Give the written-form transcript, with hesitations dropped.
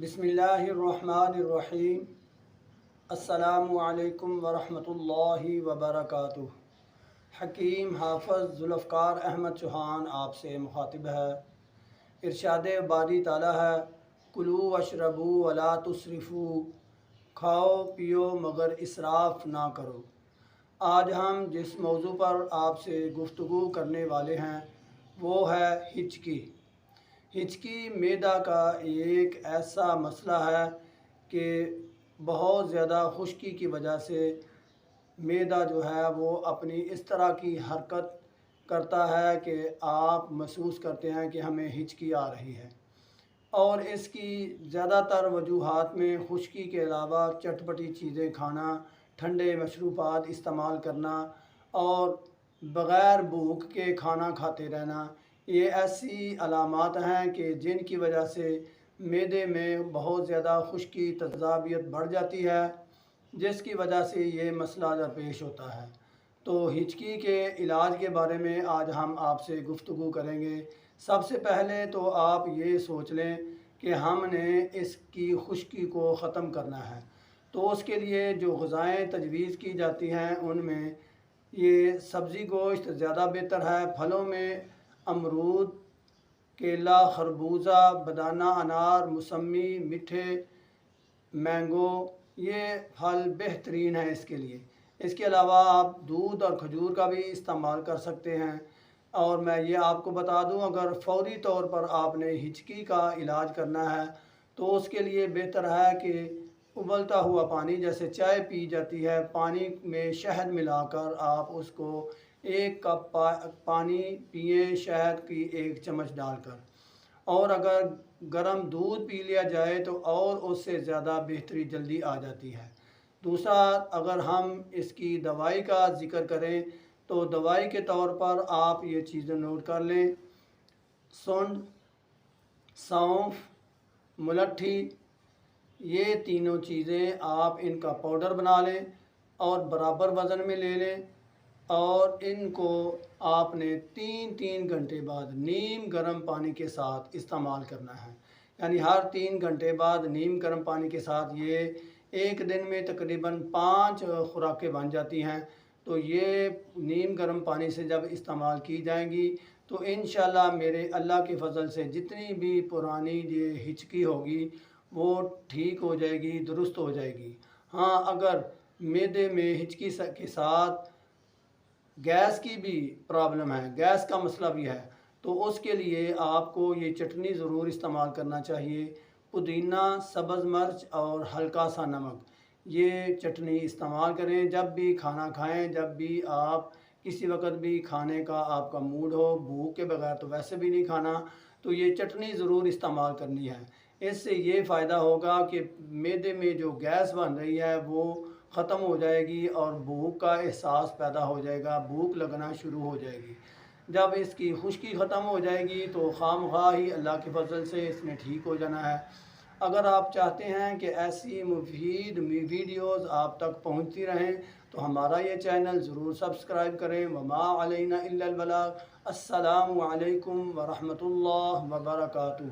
बिस्मिल्लाहिर्रहमानिर्रहीम। अस्सलामु अलैकुम वरहमतुल्लाहि वबरकातुहू। हकीम हाफ़िज़ ज़ुल्फ़कार अहमद चौहान आपसे मुखातिब है। इरशाद बारी ताला है, कुलू वशरबू वला तुसरिफ़ू, खाओ पियो मगर इसराफ़ ना करो। आज हम जिस मौजू पर आपसे गुफ्तगू करने वाले हैं वो है हिचकी। हिचकी मैदा का एक ऐसा मसला है कि बहुत ज़्यादा खुश्की की वजह से मैदा जो है वो अपनी इस तरह की हरकत करता है कि आप महसूस करते हैं कि हमें हिचकी आ रही है। और इसकी ज़्यादातर वजूहात में खुश्की के अलावा चटपटी चीज़ें खाना, ठंडे मशरूबात इस्तेमाल करना और बग़ैर भूख के खाना खाते रहना, ये ऐसी अलामात हैं कि जिनकी वजह से मैदे में बहुत ज़्यादा खुश्की तज़ाबियत बढ़ जाती है, जिसकी वजह से ये मसला दरपेश होता है। तो हिचकी के इलाज के बारे में आज हम आपसे गुफ्तगू करेंगे। सबसे पहले तो आप ये सोच लें कि हमने इसकी खुश्की को ख़त्म करना है, तो उसके लिए जो ग़िज़ाएँ तजवीज़ की जाती हैं उनमें ये सब्ज़ी गोश्त ज़्यादा बेहतर है। फलों में अमरूद, केला, खरबूजा, बदाना, अनार, मौसमी, मीठे, मैंगो, ये फल बेहतरीन है इसके लिए। इसके अलावा आप दूध और खजूर का भी इस्तेमाल कर सकते हैं। और मैं ये आपको बता दूं, अगर फ़ौरी तौर पर आपने हिचकी का इलाज करना है तो उसके लिए बेहतर है कि उबलता हुआ पानी, जैसे चाय पी जाती है, पानी में शहद मिलाकर आप उसको 1 कप पानी पिए, शहद की 1 चम्मच डालकर। और अगर गर्म दूध पी लिया जाए तो और उससे ज़्यादा बेहतरी जल्दी आ जाती है। दूसरा, अगर हम इसकी दवाई का ज़िक्र करें तो दवाई के तौर पर आप ये चीज़ें नोट कर लें: सूंड, सौंफ, मुलट्ठी, ये तीनों चीज़ें आप इनका पाउडर बना लें और बराबर वज़न में ले लें। और इनको आपने 3-3 घंटे बाद नीम गर्म पानी के साथ इस्तेमाल करना है। यानी हर 3 घंटे बाद नीम गर्म पानी के साथ ये एक दिन में तकरीबन 5 खुराकें बन जाती हैं। तो ये नीम गर्म पानी से जब इस्तेमाल की जाएंगी तो इंशाल्लाह मेरे अल्लाह के फ़ज़ल से जितनी भी पुरानी ये हिचकी होगी वो ठीक हो जाएगी, दुरुस्त हो जाएगी। हाँ, अगर मैदे में हिचकी के साथ गैस की भी प्रॉब्लम है, गैस का मसला भी है, तो उसके लिए आपको ये चटनी ज़रूर इस्तेमाल करना चाहिए। पुदीना, सब्ज़ मिर्च और हल्का सा नमक, ये चटनी इस्तेमाल करें जब भी खाना खाएं। जब भी आप किसी वक्त भी खाने का आपका मूड हो, भूख के बगैर तो वैसे भी नहीं खाना, तो ये चटनी ज़रूर इस्तेमाल करनी है। इससे ये फ़ायदा होगा कि मैदे में जो गैस बन रही है वो ख़त्म हो जाएगी और भूख का एहसास पैदा हो जाएगा, भूख लगना शुरू हो जाएगी। जब इसकी खुश्की ख़त्म हो जाएगी तो खामख़वाह ही अल्लाह के फ़ज़ल से इसने ठीक हो जाना है। अगर आप चाहते हैं कि ऐसी मुफीद वीडियोज़ आप तक पहुँचती रहें तो हमारा ये चैनल ज़रूर सब्सक्राइब करें। वमा अलैना इल्लल बलाग। अस्सलामु अलैकुम वरहमतुल्लाहि वबरकातुहू।